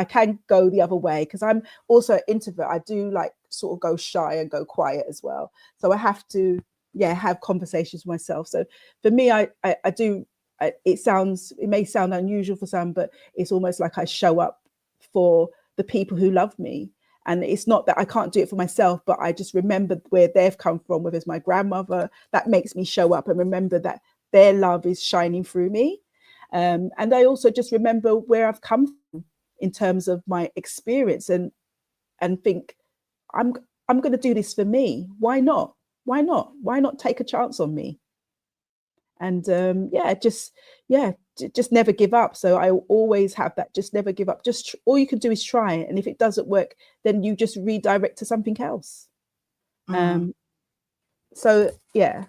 can go the other way because I'm also an introvert. I do like sort of go shy and go quiet as well. So I have to, have conversations with myself. So for me, I do, it may sound unusual for some, but it's almost like I show up for the people who love me. And it's not that I can't do it for myself, but I just remember where they've come from, whether it's my grandmother, that makes me show up and remember that their love is shining through me. And I also just remember where I've come from in terms of my experience and think, I'm going to do this for me. Why not? Why not take a chance on me? And just never give up. So I always have that, just never give up. Just all you can do is try it. And if it doesn't work, then you just redirect to something else. So yeah.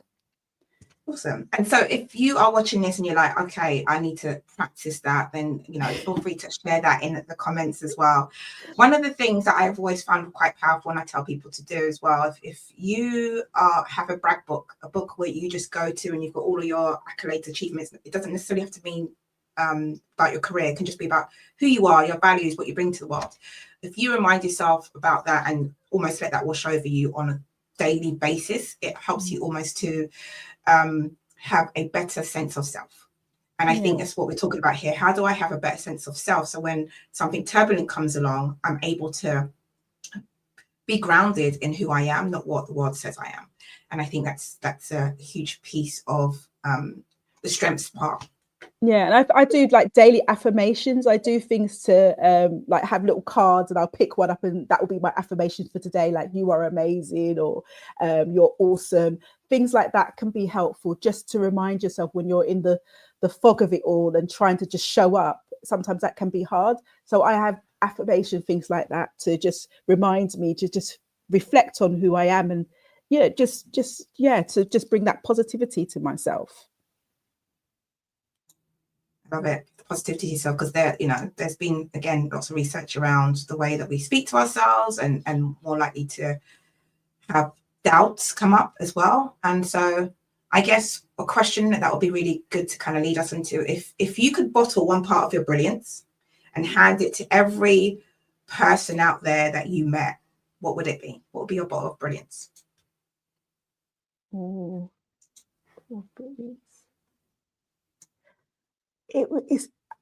Awesome. And so if you are watching this and you're like, okay, I need to practice that, then, feel free to share that in the comments as well. One of the things that I've always found quite powerful and I tell people to do as well, if you have a brag book, a book where you just go to and you've got all of your accolades, achievements, it doesn't necessarily have to mean about your career. It can just be about who you are, your values, what you bring to the world. If you remind yourself about that and almost let that wash over you on a daily basis, it helps you almost to have a better sense of self. And I think that's what we're talking about here. How do I have a better sense of self? So when something turbulent comes along, I'm able to be grounded in who I am, not what the world says I am. And I think that's a huge piece of the strengths part. Yeah, and I do like daily affirmations. I do things to like have little cards and I'll pick one up and that will be my affirmation for today. Like, you are amazing, or you're awesome. Things like that can be helpful just to remind yourself when you're in the fog of it all and trying to just show up. Sometimes that can be hard. So I have affirmation things like that to just remind me to just reflect on who I am and to just bring that positivity to myself. Love it. Positivity to yourself, because there's been, again, lots of research around the way that we speak to ourselves and more likely to have doubts come up as well. And so I guess a question that would be really good to kind of lead us into, if you could bottle one part of your brilliance and hand it to every person out there that you met, what would it be? What would be your bottle of brilliance? Oh, brilliance.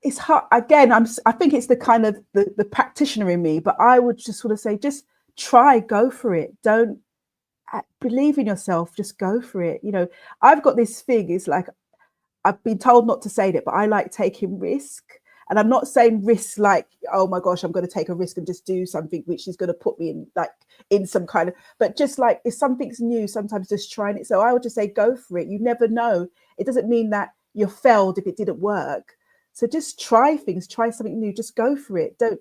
It's hard. Again, I think it's the kind of the practitioner in me, but I would just sort of say, just try, go for it. Don't believe in yourself, just go for it. I've got this thing, it's like, I've been told not to say that, but I like taking risk. And I'm not saying risk like, oh my gosh, I'm going to take a risk and just do something which is going to put me in some kind of, but just like, if something's new, sometimes just trying it. So I would just say, go for it. You never know. It doesn't mean that you failed if it didn't work. So just try things, try something new, just go for it. Don't,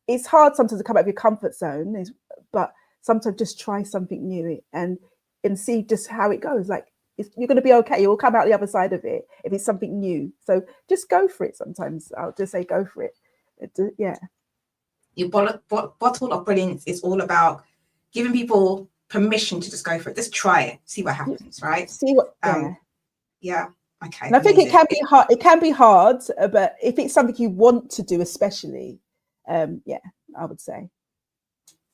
it's hard sometimes to come out of your comfort zone, but sometimes just try something new and see just how it goes. Like, you're going to be okay. You'll come out the other side of it if it's something new. So just go for it. Sometimes I'll just say, go for it. Yeah. Your bottle of brilliance is all about giving people permission to just go for it. Just try it. See what happens, right? See what, yeah. Okay. And I think it can be hard. It can be hard, but if it's something you want to do, especially, yeah, I would say.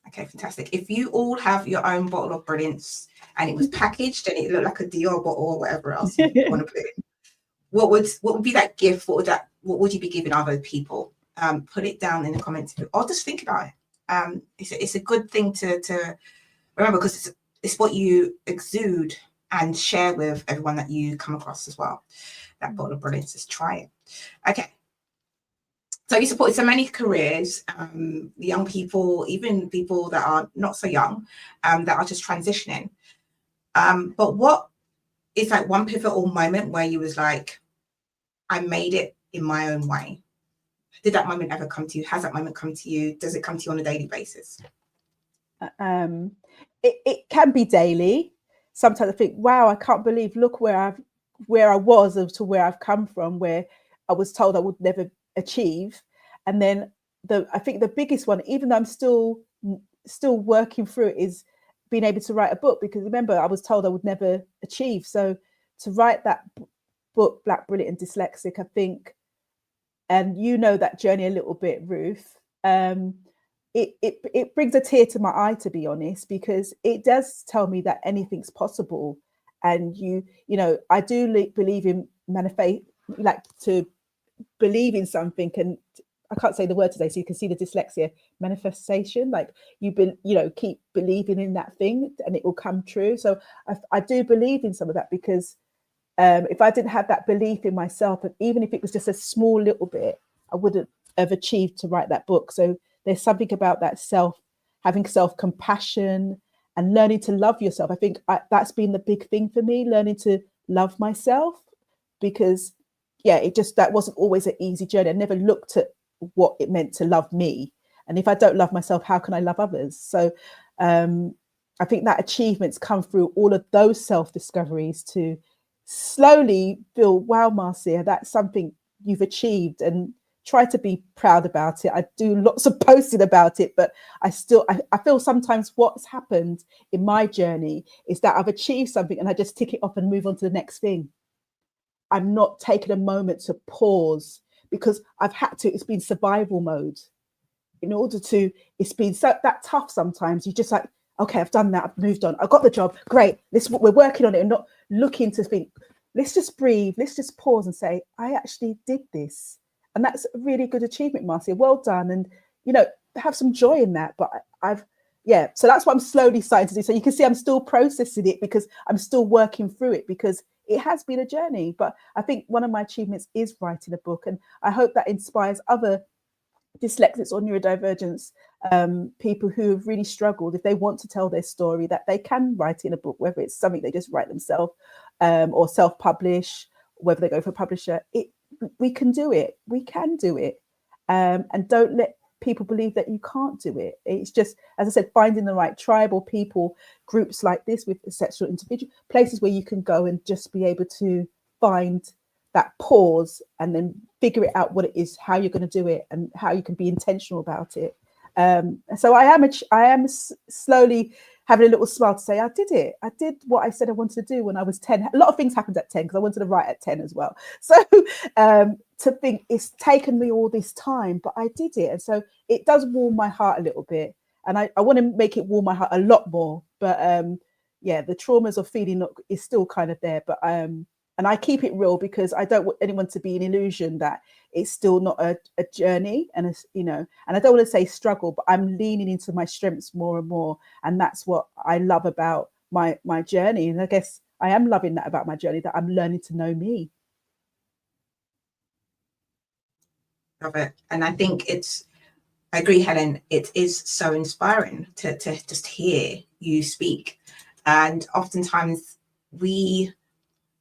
Okay, fantastic. If you all have your own bottle of brilliance and it was packaged and it looked like a Dior bottle or whatever else you want to put in, what would be that gift? What would you be giving other people? Put it down in the comments, or just think about it. It's a good thing to remember, because it's what you exude and share with everyone that you come across as well. That bottle of brilliance, just try it. Okay. So you supported so many careers, young people, even people that are not so young, that are just transitioning. But what is like one pivotal moment where you was like, I made it in my own way? Did that moment ever come to you? Has that moment come to you? Does it come to you on a daily basis? It can be daily. Sometimes I think, wow, I can't believe, look where I was to where I've come from, where I was told I would never achieve. And then I think the biggest one, even though I'm still working through it, is being able to write a book, because remember, I was told I would never achieve. So to write that book, Black, Brilliant and Dyslexic, I think, and you know that journey a little bit, Ruth, it brings a tear to my eye, to be honest, because it does tell me that anything's possible. And you know, I do believe in manifest, like to believe in something, and I can't say the word today, so you can see the dyslexia, manifestation, like keep believing in that thing and it will come true. So I do believe in some of that, because if I didn't have that belief in myself, and even if it was just a small little bit, I wouldn't have achieved to write that book. So there's something about that having self-compassion and learning to love yourself. I think that's been the big thing for me, learning to love myself, because that wasn't always an easy journey. I never looked at what it meant to love me. And if I don't love myself, how can I love others? So I think that achievements come through all of those self-discoveries to slowly feel, wow, Marcia, that's something you've achieved, and try to be proud about it. I do lots of posting about it, but I feel sometimes what's happened in my journey is that I've achieved something and I just tick it off and move on to the next thing. I'm not taking a moment to pause, because I've had to. It's been survival mode. It's been that tough sometimes. You just like, okay, I've done that, I've moved on, I've got the job, great, we're working on it, and not looking to think, let's just breathe, let's just pause and say, I actually did this. And that's a really good achievement, Marcia. Well done. And, have some joy in that. But so that's what I'm slowly starting to do. So you can see I'm still processing it, because I'm still working through it, because it has been a journey. But I think one of my achievements is writing a book. And I hope that inspires other dyslexics or neurodivergence people who have really struggled, if they want to tell their story, that they can write in a book, whether it's something they just write themselves or self-publish, whether they go for a publisher. We can do it. We can do it. And don't let people believe that you can't do it. It's just, as I said, finding the right tribe or people, groups like this with sexual individual, places where you can go and just be able to find that pause and then figure it out what it is, how you're going to do it, and how you can be intentional about it. So I am slowly having a little smile to say, I did it. I did what I said I wanted to do when I was 10. A lot of things happened at 10, because I wanted to write at 10 as well. So to think it's taken me all this time, but I did it. And so it does warm my heart a little bit. And I want to make it warm my heart a lot more. But the traumas of feeling is still kind of there. But and I keep it real, because I don't want anyone to be an illusion that it's still not a journey, and and I don't want to say struggle, but I'm leaning into my strengths more and more, and that's what I love about my journey. And I guess I am loving that about my journey, that I'm learning to know me. Love it. And I think I agree, Helen, it is so inspiring to just hear you speak. And oftentimes we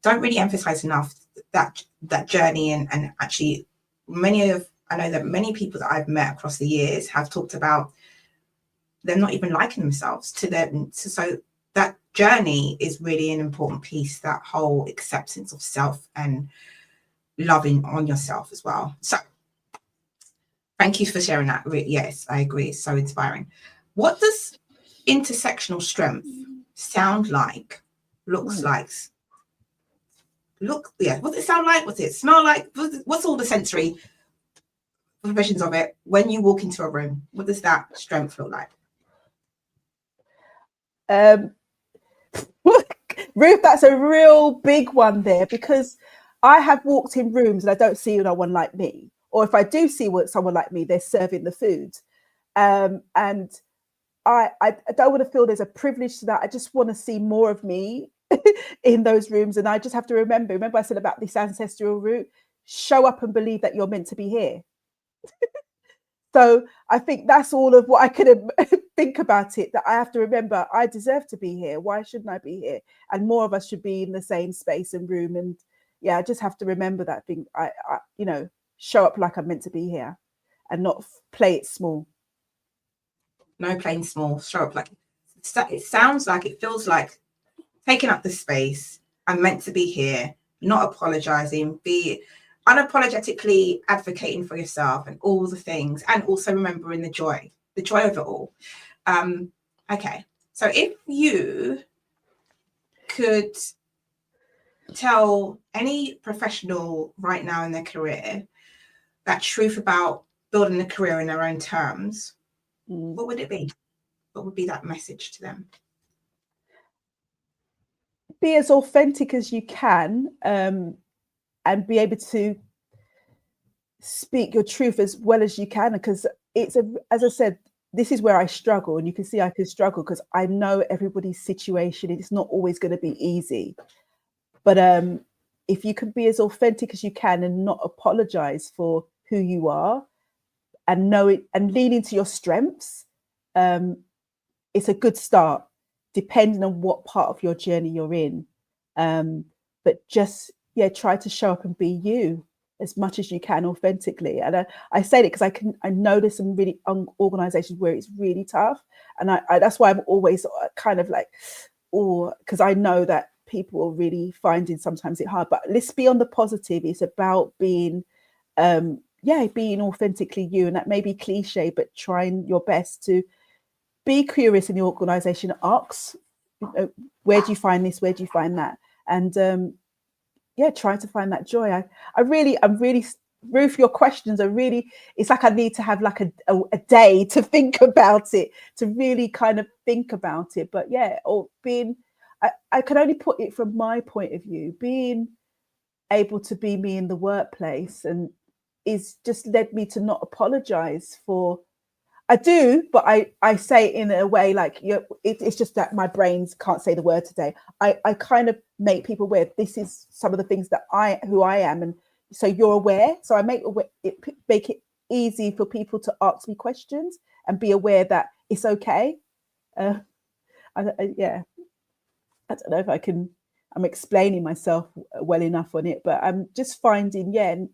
don't really emphasize enough that journey, and actually I know that many people that I've met across the years have talked about them not even liking themselves so that journey is really an important piece, that whole acceptance of self and loving on yourself as well. So thank you for sharing that. Yes, I agree, it's so inspiring. What does intersectional strength sound like, looks like? look, yeah, what's it sound like? What's it smell like? What's all the sensory visions of it when you walk into a room? What does that strength feel like? Ruth, that's a real big one there, because I have walked in rooms and I don't see no one like me, or if I do see someone like me, they're serving the food, and I don't want to feel there's a privilege to that. I just want to see more of me in those rooms, and I just have to remember I said about this ancestral root, show up and believe that you're meant to be here. So I think that's all of what I could think about it, that I have to remember I deserve to be here. Why shouldn't I be here? And more of us should be in the same space and room. And yeah, I just have to remember that thing. I show up like I'm meant to be here and not play it small. No playing small, show up like it sounds like, it feels like taking up the space. I'm meant to be here, not apologizing, be unapologetically advocating for yourself and all the things, and also remembering the joy of it all. Okay, so if you could tell any professional right now in their career that truth about building a career in their own terms, what would it be? What would be that message to them? Be as authentic as you can, and be able to speak your truth as well as you can, because as I said, this is where I struggle, and you can see I can struggle because I know everybody's situation. It's not always going to be easy, but if you can be as authentic as you can and not apologize for who you are, and know it and lean into your strengths, it's a good start, depending on what part of your journey you're in. But just try to show up and be you as much as you can authentically. And I say it because I know there's some really organizations where it's really tough, and I that's why I'm always kind of like, because I know that people are really finding sometimes it hard. But let's be on the positive. It's about being being authentically you, and that may be cliche, but trying your best to be curious in the organization. Ask, where do you find this, where do you find that, and try to find that joy. I'm really Ruth, your questions are really, it's like I need to have like a day to think about it, to really kind of think about it. But or being, I can only put it from my point of view, being able to be me in the workplace, and is just led me to not apologize for, I do, but I say it in a way like, it's just that my brains can't say the word today. I kind of make people aware this is some of the things that who I am, and so you're aware. So I make it easy for people to ask me questions and be aware that it's okay. I don't know if I'm explaining myself well enough on it, but I'm just finding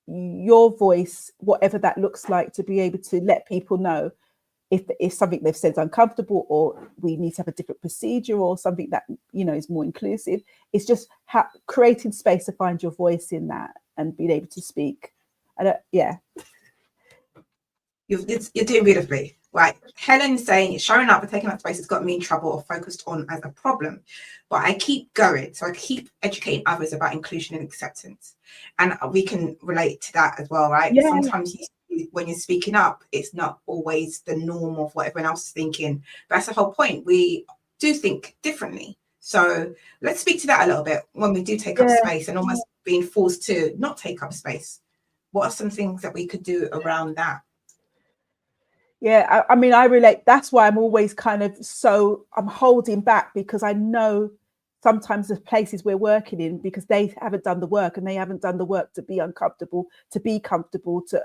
your voice, whatever that looks like, to be able to let people know if something they've said is uncomfortable, or we need to have a different procedure, or something that is more inclusive. It's just creating space to find your voice in that and being able to speak. You're doing beautifully. Right, Helen's saying showing up and taking up space has got me in trouble or focused on as a problem, but I keep going, so I keep educating others about inclusion and acceptance, and we can relate to that as well, right? Sometimes when you're speaking up, it's not always the norm of what everyone else is thinking. That's the whole point. We do think differently, so let's speak to that a little bit when we do take up space and almost being forced to not take up space. What are some things that we could do around that? I mean, I relate. That's why I'm always I'm holding back, because I know sometimes the places we're working in, because they haven't done the work, and they haven't done the work to be uncomfortable, to be comfortable, to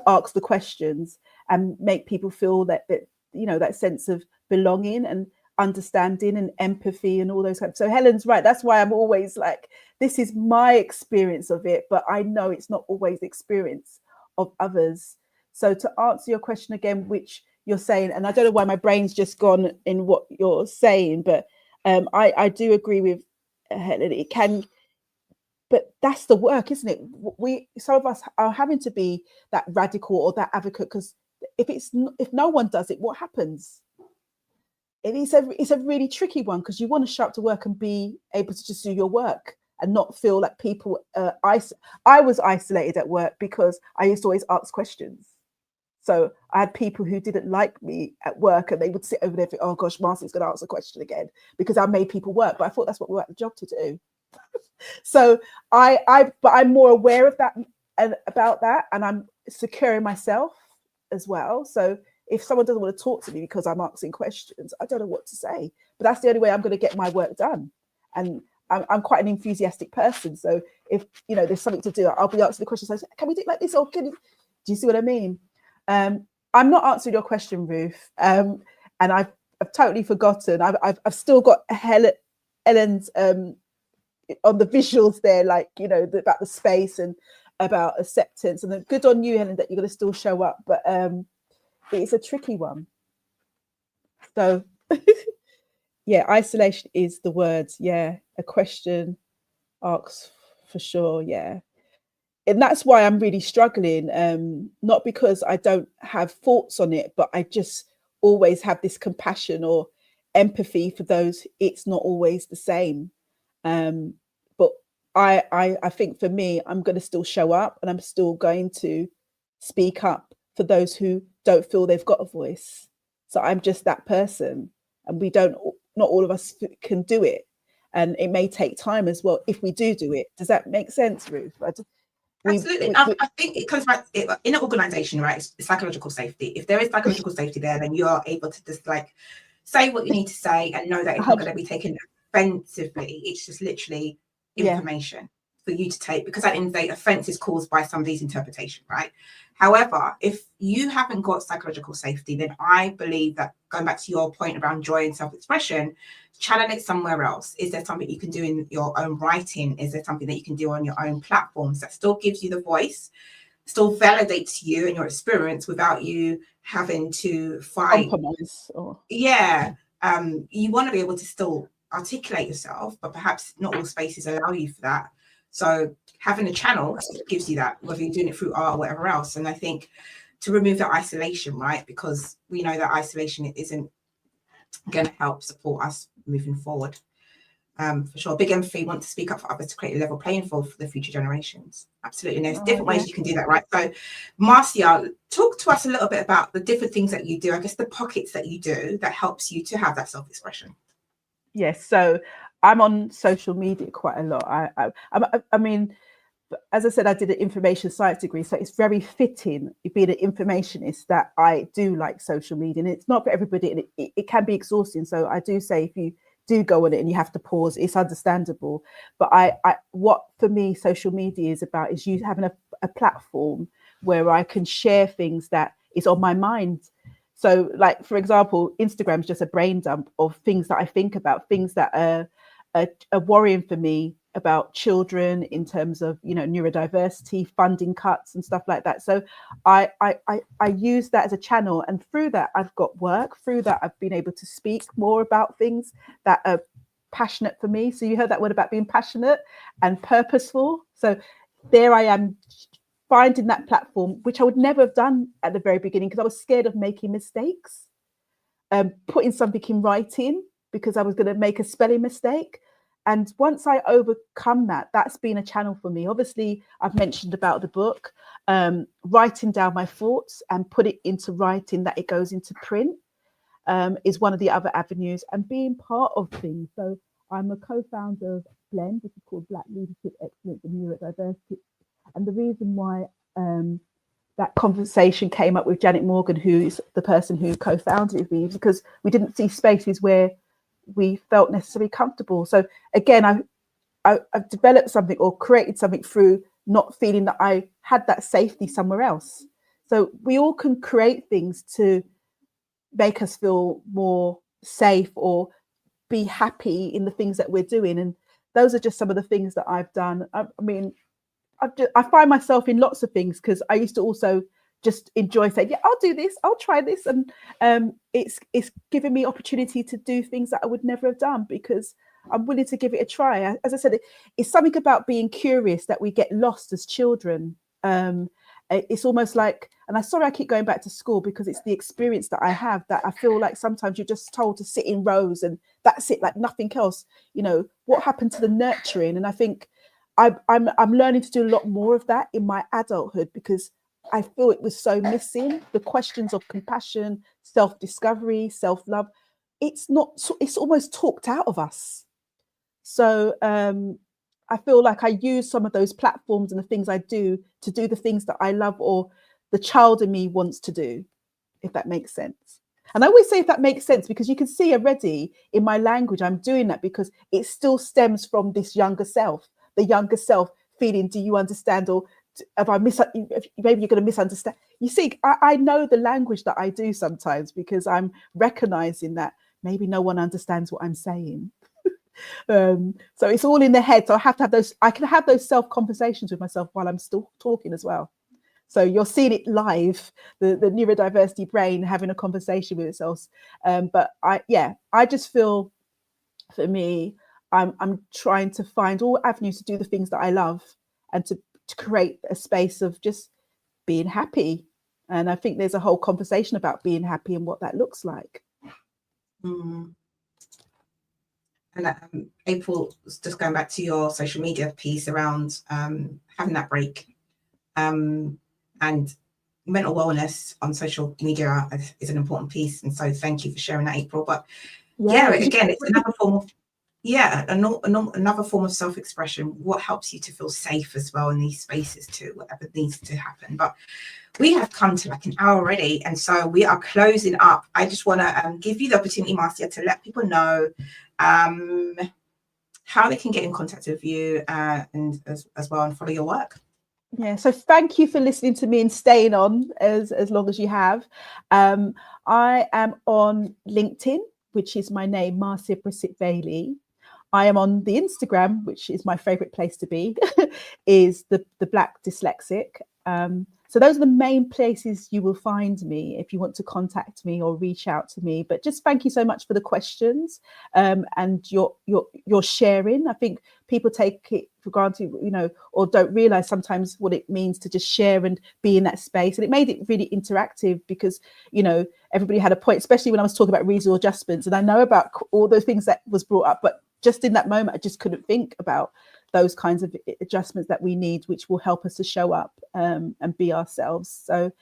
ask the questions and make people feel that that sense of belonging and understanding and empathy and all those kinds. So Helen's right. That's why I'm always like, this is my experience of it, but I know it's not always the experience of others. So to answer your question again, which you're saying, and I don't know why my brain's just gone in what you're saying, but I do agree with Helen. It can, but that's the work, isn't it? Some of us are having to be that radical or that advocate, because if no one does it, what happens? It's a really tricky one, because you want to show up to work and be able to just do your work and not feel like people, I was isolated at work because I used to always ask questions. So I had people who didn't like me at work, and they would sit over there and think, oh gosh, Marcy's going to ask a question again, because I made people work. But I thought that's what we were at the job to do. So but I'm more aware of that and about that, and I'm secure in myself as well. So if someone doesn't want to talk to me because I'm asking questions, I don't know what to say. But that's the only way I'm going to get my work done. And I'm quite an enthusiastic person. So if there's something to do, I'll be answering the question. So can we do it like this? Or do you see what I mean? I'm not answering your question, Ruth. And I've totally forgotten. I've still got Helen's on the visuals there, like about the space and about acceptance. And then good on you, Helen, that you're going to still show up. But it's a tricky one. So yeah, isolation is the words. Yeah, a question asks for sure. Yeah. And that's why I'm really struggling, not because I don't have thoughts on it, but I just always have this compassion or empathy for those it's not always the same. But I think for me, I'm going to still show up, and I'm still going to speak up for those who don't feel they've got a voice. So I'm just that person, and not all of us can do it. And it may take time as well if we do it. Does that make sense, Ruth? Absolutely. I think it comes back in an organization, right? It's psychological safety. If there is psychological safety there, then you are able to just say what you need to say and know that it's not going to be taken offensively. It's just literally information for you to take, because at the end of the day, offense is caused by somebody's interpretation, right? However, if you haven't got psychological safety, then I believe that, going back to your point around joy and self-expression, channel it somewhere else. Is there something you can do in your own writing? Is there something that you can do on your own platforms that still gives you the voice, still validates you and your experience without you having to fight? Compromise. You want to be able to still articulate yourself, but perhaps not all spaces allow you for that. So having a channel gives you that, whether you're doing it through art or whatever else. And I think to remove that isolation, right? Because we know that isolation isn't going to help support us moving forward. For sure. Big empathy, want to speak up for others to create a level playing field for the future generations. Absolutely. And there's different ways you can do that, right? So Marcia, talk to us a little bit about the different things that you do, I guess the pockets that you do that helps you to have that self-expression. Yes. So I'm on social media quite a lot. I mean, as I said, I did an information science degree, so it's very fitting, being an informationist, that I do like social media. And it's not for everybody, and it can be exhausting. So I do say, if you do go on it and you have to pause, it's understandable. But what for me social media is about is you having a platform where I can share things that is on my mind. So, like, for example, Instagram is just a brain dump of things that I think about, things that are worrying for me about children in terms of, neurodiversity, funding cuts and stuff like that. So I use that as a channel, and through that I've got work. Through that I've been able to speak more about things that are passionate for me. So you heard that word about being passionate and purposeful. So there I am, finding that platform, which I would never have done at the very beginning because I was scared of making mistakes, putting something in writing because I was going to make a spelling mistake. And once I overcome that, that's been a channel for me. Obviously, I've mentioned about the book, writing down my thoughts and put it into writing that it goes into print is one of the other avenues, and being part of things. So I'm a co-founder of Blend, which is called Black Leadership Excellence and Neurodiversity. And the reason why that conversation came up with Janet Morgan, who's the person who co-founded it with me, because we didn't see spaces where we felt necessarily comfortable. So again, I've developed something or created something through not feeling that I had that safety somewhere else. So we all can create things to make us feel more safe or be happy in the things that we're doing. And those are just some of the things that I've done. I mean, I find myself in lots of things because I used to also just enjoy saying, yeah, I'll do this, I'll try this. And it's given me opportunity to do things that I would never have done because I'm willing to give it a try. As I said, it's something about being curious that we get lost as children. And it's almost like, and I'm sorry I keep going back to school, because it's the experience that I have, that I feel like sometimes you're just told to sit in rows and that's it, like nothing else. You know, what happened to the nurturing? And I think I'm learning to do a lot more of that in my adulthood, because I feel it was so missing. The questions of compassion, self-discovery, self-love, it's almost talked out of us. So I feel like I use some of those platforms and the things I do to do the things that I love, or the child in me wants to do, if that makes sense. And I always say if that makes sense, because you can see already in my language, I'm doing that because it still stems from this younger self, the younger self feeling, do you understand? Or if maybe you're going to misunderstand. You see, I know the language that I do sometimes, because I'm recognizing that maybe no one understands what I'm saying. So it's all in the head. So I can have those self conversations with myself while I'm still talking as well. So you're seeing it live, the neurodiversity brain having a conversation with itself. But I just feel, for me, I'm trying to find all avenues to do the things that I love, and to create a space of just being happy. And I think there's a whole conversation about being happy and what that looks like. Mm. And April, just going back to your social media piece around having that break, and mental wellness on social media is an important piece. And so thank you for sharing that, April. But again, it's another form of another form of self-expression. What helps you to feel safe as well in these spaces too, whatever needs to happen. But we have come to like an hour already, and so we are closing up. I just want to give you the opportunity, Marcia, to let people know how they can get in contact with you and as well, and follow your work. Yeah, so thank you for listening to me and staying on as long as you have. I am on LinkedIn, which is my name, Marcia Brissett-Bailey. I am on the Instagram, which is my favorite place to be, is the Black Dyslexic. So those are the main places you will find me if you want to contact me or reach out to me. But just thank you so much for the questions and your sharing. I think people take it for granted, or don't realize sometimes what it means to just share and be in that space. And it made it really interactive, because, everybody had a point, especially when I was talking about reasonable adjustments. And I know about all those things that was brought up, but just in that moment, I just couldn't think about those kinds of adjustments that we need, which will help us to show up and be ourselves. So,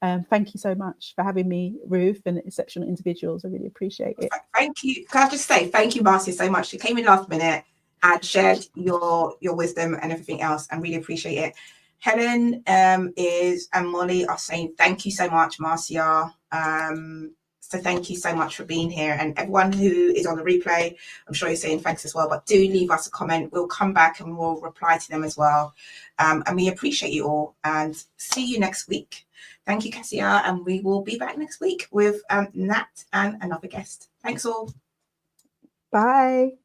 thank you so much for having me, Ruth, and Exceptional Individuals. I really appreciate it. Thank you. Can I just say thank you, Marcia, so much. You came in last minute and shared your wisdom and everything else, and really appreciate it. Helen and Molly are saying thank you so much, Marcia. So thank you so much for being here, and everyone who is on the replay, I'm sure you're saying thanks as well, but do leave us a comment. We'll come back and we'll reply to them as well. And we appreciate you all, and see you next week. Thank you, Cassia, and we will be back next week with Nat and another guest. Thanks all. Bye.